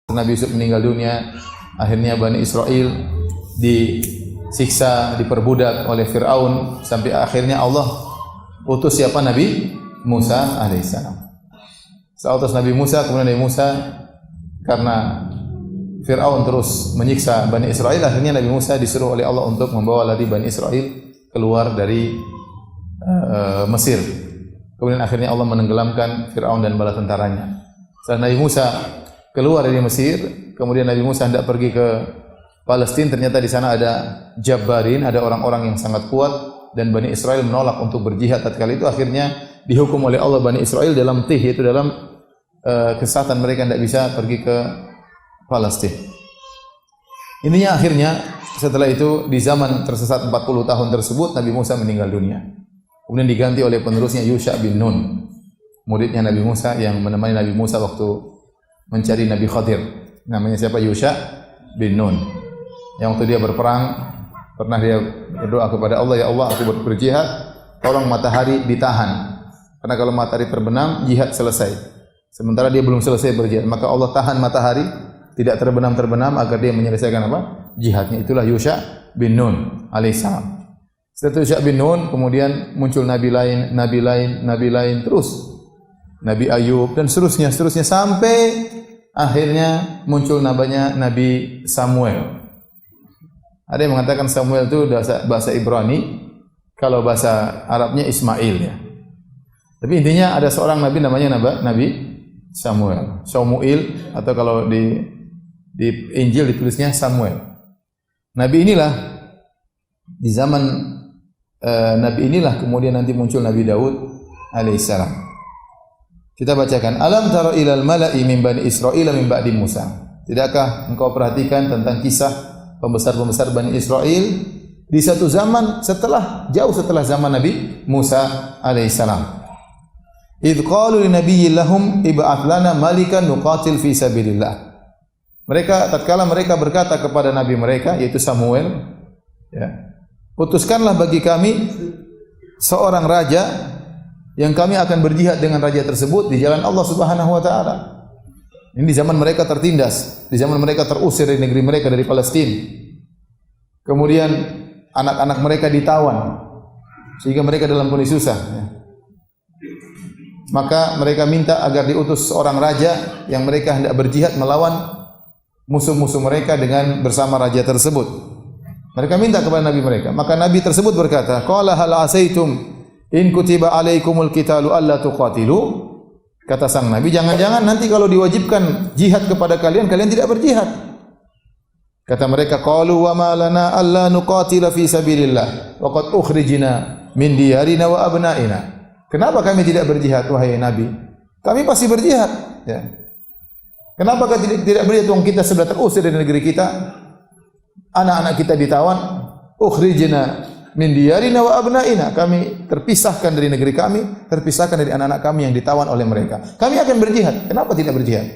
Nabi Yusuf meninggal dunia, akhirnya Bani Israel disiksa, diperbudak oleh Fir'aun sampai akhirnya Allah utus siapa? Nabi Musa alaihissalam. Setelah utus Nabi Musa, kemudian Nabi Musa karena Fir'aun terus menyiksa Bani Israel, akhirnya Nabi Musa disuruh oleh Allah untuk membawa lagi Bani Israel keluar dari Mesir. Kemudian akhirnya Allah menenggelamkan Fir'aun dan bala tentaranya. Setelah Nabi Musa keluar dari Mesir, kemudian Nabi Musa hendak pergi ke Palestina, ternyata di sana ada Jabbarin, ada orang-orang yang sangat kuat dan Bani Israel menolak untuk berjihad tatkala itu. Akhirnya dihukum oleh Allah Bani Israel dalam tih, yaitu dalam kesesatan mereka tidak bisa pergi ke Palestina. Intinya akhirnya setelah itu di zaman tersesat 40 tahun tersebut Nabi Musa meninggal dunia. Kemudian diganti oleh penerusnya Yusha bin Nun, muridnya Nabi Musa yang menemani Nabi Musa waktu mencari Nabi Khadir. Namanya siapa? Yusha bin Nun. Yang waktu dia berperang, pernah dia berdoa kepada Allah, ya Allah, aku berjihad, tolong matahari ditahan. Karena kalau matahari terbenam, jihad selesai. Sementara dia belum selesai berjihad, maka Allah tahan matahari tidak terbenam agar dia menyelesaikan apa? Jihadnya. Itulah Yusha bin Nun alaihissalam. Setelah Yusha bin Nun, kemudian muncul nabi lain terus. Nabi Ayub dan seterusnya sampai akhirnya muncul namanya Nabi Samuel. Ada yang mengatakan Samuel itu bahasa Ibrani, kalau bahasa Arabnya Ismail ya. Tapi intinya ada seorang nabi namanya Nabi Samuel atau kalau di Injil ditulisnya Samuel. Nabi inilah di zaman Nabi inilah kemudian nanti muncul Nabi Daud alaihissalam. Kita bacakan, alam tara ilal mala'i min bani Israil min ba'di Musa. Tidakkah engkau perhatikan tentang kisah pembesar-pembesar Bani Israel di satu zaman jauh setelah zaman Nabi Musa alaihissalam. Idh qalu li nabiyyin lahum ib'ats lana malikan nuqatil fi sabilillah. Tatkala mereka berkata kepada nabi mereka yaitu Samuel, ya, utuskanlah bagi kami seorang raja yang kami akan berjihad dengan raja tersebut di jalan Allah Subhanahu wa taala. Ini di zaman mereka tertindas, di zaman mereka terusir dari negeri mereka, dari Palestina. Kemudian anak-anak mereka ditawan sehingga mereka dalam kondisi susah. Maka mereka minta agar diutus seorang raja yang mereka hendak berjihad melawan musuh-musuh mereka dengan bersama raja tersebut. Mereka minta kepada nabi mereka. Maka nabi tersebut berkata, "Qala hal asaitum in kutiba alaikumul qitalu alla tuqatilu." Kata sang nabi, jangan-jangan nanti kalau diwajibkan jihad kepada kalian tidak berjihad. Kata mereka, qalu wa ma lana alla nuqatila fi sabilillah wa qad ukhrijna min diyarina wa abnaina. Kenapa kami tidak berjihad wahai nabi? Kami pasti berjihad, ya. Kenapa kami tidak berjihad wong kita sudah terusir dari negeri kita? Anak-anak kita ditawan, ukhrijna min diyarina wa abnaina, kami terpisahkan dari negeri kami, terpisahkan dari anak-anak kami yang ditawan oleh mereka. Kami akan berjihad. Kenapa tidak berjihad?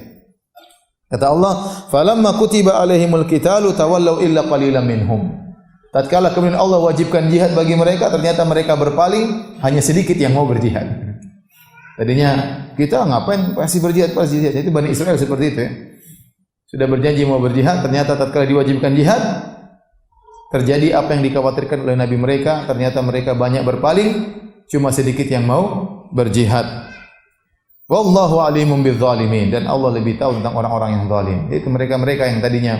Kata Allah, falamma kutiba alaihimul qitalu tawallaw illa qalilan minhum. Tatkala kemudian Allah wajibkan jihad bagi mereka, ternyata mereka berpaling, hanya sedikit yang mau berjihad. Tadinya kita ngapain pasti berjihad. Itu Bani Israel seperti itu ya. Sudah berjanji mau berjihad, ternyata tatkala diwajibkan jihad, terjadi apa yang dikhawatirkan oleh nabi mereka, ternyata mereka banyak berpaling, cuma sedikit yang mau berjihad. Wallahu alimun bizzalimin, dan Allah lebih tahu tentang orang-orang yang zalim. Itu mereka-mereka yang tadinya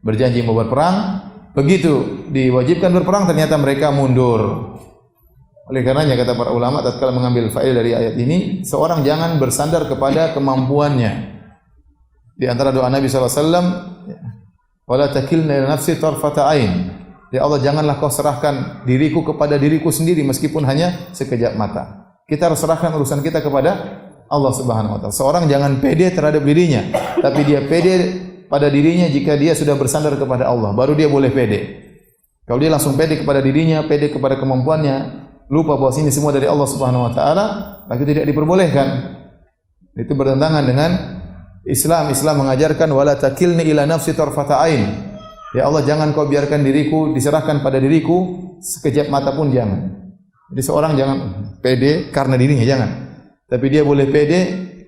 berjanji mau berperang, begitu diwajibkan berperang ternyata mereka mundur. Oleh karenanya kata para ulama tatkala mengambil faedah dari ayat ini, seorang jangan bersandar kepada kemampuannya. Di antara doa Nabi sallallahu alaihi wasallam, wala takilna ila nafsi tarfata ain. Ya Allah, janganlah kau serahkan diriku kepada diriku sendiri meskipun hanya sekejap mata. Kita harus serahkan urusan kita kepada Allah Subhanahu wa taala. Seorang jangan pede terhadap dirinya, tapi dia pede pada dirinya jika dia sudah bersandar kepada Allah, baru dia boleh pede. Kalau dia langsung pede kepada dirinya, pede kepada kemampuannya, lupa bahwa ini semua dari Allah Subhanahu wa taala, maka tidak diperbolehkan. Itu bertentangan dengan Islam. Islam mengajarkan wala takilni ila nafsi tarfata ain. Ya Allah, jangan kau biarkan diriku diserahkan pada diriku sekejap mata pun jangan. Jadi seorang jangan pede karena dirinya, jangan. Tapi dia boleh pede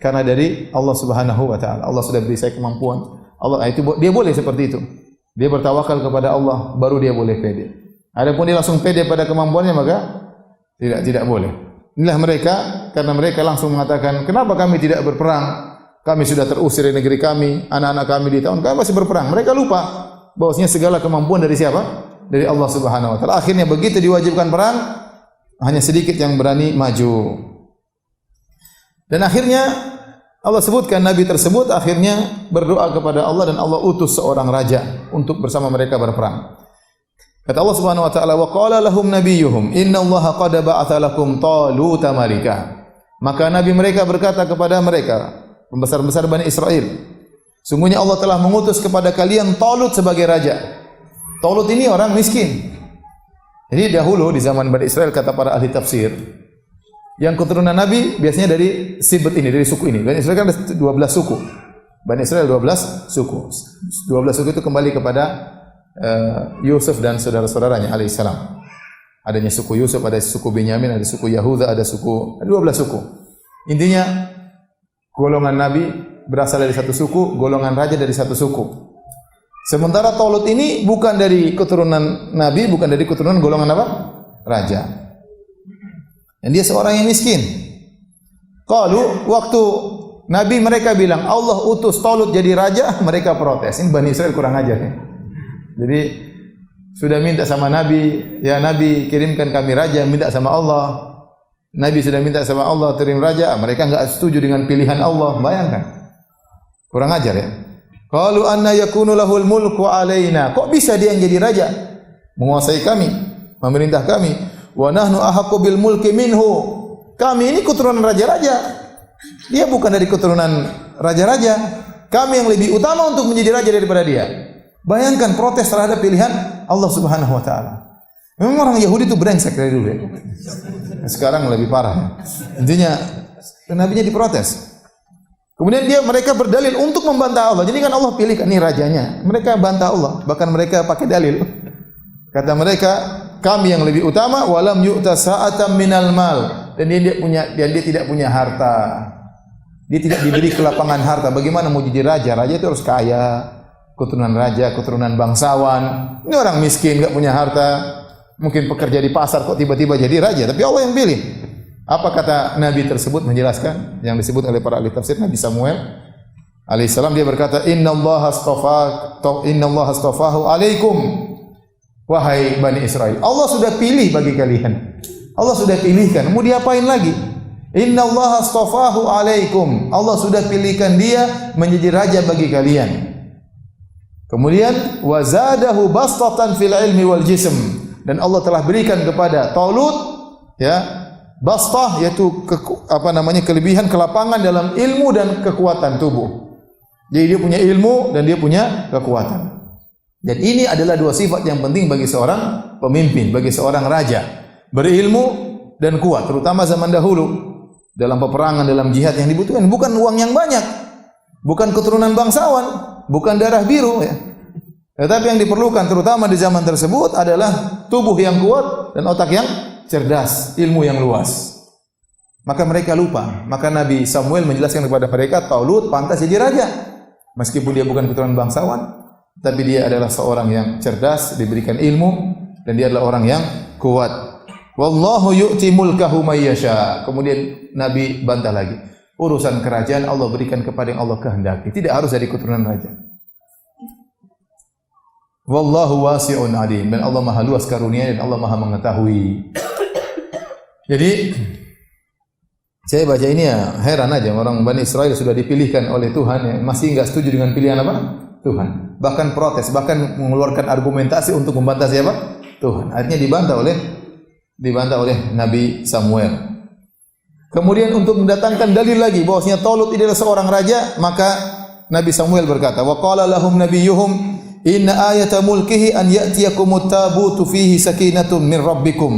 karena dari Allah Subhanahu wa taala. Allah sudah beri saya kemampuan, Allah itu dia boleh seperti itu. Dia bertawakal kepada Allah baru dia boleh pede. Adapun dia langsung pede pada kemampuannya maka tidak boleh. Inilah mereka karena mereka langsung mengatakan, "Kenapa kami tidak berperang? Kami sudah terusir dari negeri kami, anak-anak kami di tahun kami masih berperang." Mereka lupa bahwasanya segala kemampuan dari siapa? Dari Allah Subhanahu wa taala. Akhirnya begitu diwajibkan perang, hanya sedikit yang berani maju. Dan akhirnya Allah sebutkan Nabi tersebut akhirnya berdoa kepada Allah dan Allah utus seorang raja untuk bersama mereka berperang. Kata Allah Subhanahu wa taala, "Wa qala lahum nabiyyuhum, innallaha qad ba'atha lakum Taluta malika." Maka nabi mereka berkata kepada mereka, pembesar-besar Bani Israel, sungguhnya Allah telah mengutus kepada kalian Talut sebagai raja. Talut ini orang miskin. Jadi dahulu di zaman Bani Israel kata para ahli tafsir, yang keturunan Nabi biasanya dari sibt ini, dari suku ini. Bani Israel kan ada 12 suku. Bani Israel 12 suku. 12 suku itu kembali kepada Yusuf dan saudara-saudaranya alaihissalam. Adanya suku Yusuf, ada suku Benyamin, ada suku Yahuda, ada 12 suku. Intinya golongan Nabi berasal dari satu suku, golongan raja dari satu suku. Sementara Talut ini bukan dari keturunan Nabi, bukan dari keturunan golongan apa? Raja. Dan dia seorang yang miskin. Qalu, waktu Nabi mereka bilang Allah utus Talut jadi raja, mereka protes. Ini Bani Israel kurang ajar ya. Jadi sudah minta sama Nabi, ya Nabi kirimkan kami raja, minta sama Allah. Nabi sudah minta sama Allah kirim raja, mereka enggak setuju dengan pilihan Allah. Bayangkan. Kurang ajar ya. Qalu anna yakunu lahul mulku alaina. Kok bisa dia yang jadi raja? Menguasai kami, memerintah kami. Wa nahnu ahaqqu bil mulki minhu. Kami ini keturunan raja-raja. Dia bukan dari keturunan raja-raja. Kami yang lebih utama untuk menjadi raja daripada dia. Bayangkan protes terhadap pilihan Allah Subhanahu wa taala. Memang orang Yahudi itu brengsek dari dulu ya. Sekarang lebih parah ya. Intinya nabinya diprotes. Kemudian mereka berdalil untuk membantah Allah. Jadi kan Allah pilihkan ini rajanya. Mereka bantah Allah, bahkan mereka pakai dalil. Kata mereka, kami yang lebih utama, walam yu'ta sa'atan minal mal. Dan dia tidak punya harta. Dia tidak diberi kelapangan harta. Bagaimana mau jadi raja? Raja itu harus kaya, keturunan raja, keturunan bangsawan. Ini orang miskin, enggak punya harta. Mungkin pekerja di pasar kok tiba-tiba jadi raja, tapi Allah yang pilih. Apa kata Nabi tersebut menjelaskan yang disebut oleh para ahli tafsir? Nabi Samuel alaihissalam dia berkata, innallaha astafahu alaikum wahai Bani Israel. Allah sudah pilih bagi kalian. Allah sudah pilihkan. Mau diapain lagi? Innallaha astafahu alaikum. Allah sudah pilihkan dia menjadi raja bagi kalian. Kemudian wazadahu bastatan fil ilmi wal jism. Dan Allah telah berikan kepada Talut ya bastah yaitu kelebihan kelapangan dalam ilmu dan kekuatan tubuh. Jadi dia punya ilmu dan dia punya kekuatan. Dan ini adalah dua sifat yang penting bagi seorang pemimpin, bagi seorang raja. Berilmu dan kuat, terutama zaman dahulu. Dalam peperangan, dalam jihad yang dibutuhkan bukan uang yang banyak, bukan keturunan bangsawan, bukan darah biru ya. Tetapi yang diperlukan terutama di zaman tersebut adalah tubuh yang kuat dan otak yang cerdas, ilmu yang luas. Maka mereka lupa. Maka Nabi Samuel menjelaskan kepada mereka, Talut pantas jadi raja. Meskipun dia bukan keturunan bangsawan, tapi dia adalah seorang yang cerdas, diberikan ilmu, dan dia adalah orang yang kuat. Wallahu yu'ti mulkahu may yasha. Kemudian Nabi bantah lagi. Urusan kerajaan Allah berikan kepada yang Allah kehendaki. Tidak harus dari keturunan raja. Wallahu wasi'un alim. Dan Allah Maha luas karunia dan Allah Maha mengetahui. Jadi saya baca ini ya heran aja, orang Bani Israel sudah dipilihkan oleh Tuhan ya, masih enggak setuju dengan pilihan apa? Tuhan. Bahkan protes, bahkan mengeluarkan argumentasi untuk membantah siapa? Tuhan. Akhirnya dibantah oleh Nabi Samuel. Kemudian untuk mendatangkan dalil lagi bahwasanya Talut adalah seorang raja, maka Nabi Samuel berkata, "Wa qala lahum nabiyyuhum inna ayata mulkihi an ya'tiyakumut tabutu fihi sakinatun min rabbikum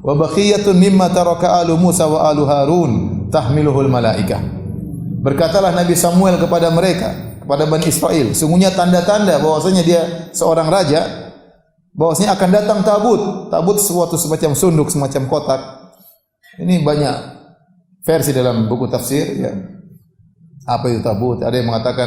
wa baqiyatun mimma taraka alu Musa wa alu Harun tahmiluhul malaikah." Berkatalah Nabi Samuel kepada mereka, kepada Bani Israel, sungguhnya tanda-tanda bahwasanya dia seorang raja, bahwasanya akan datang tabut. Tabut suatu semacam sunduk, semacam kotak. Ini banyak versi dalam buku tafsir ya. Apa itu tabut? Ada yang mengatakan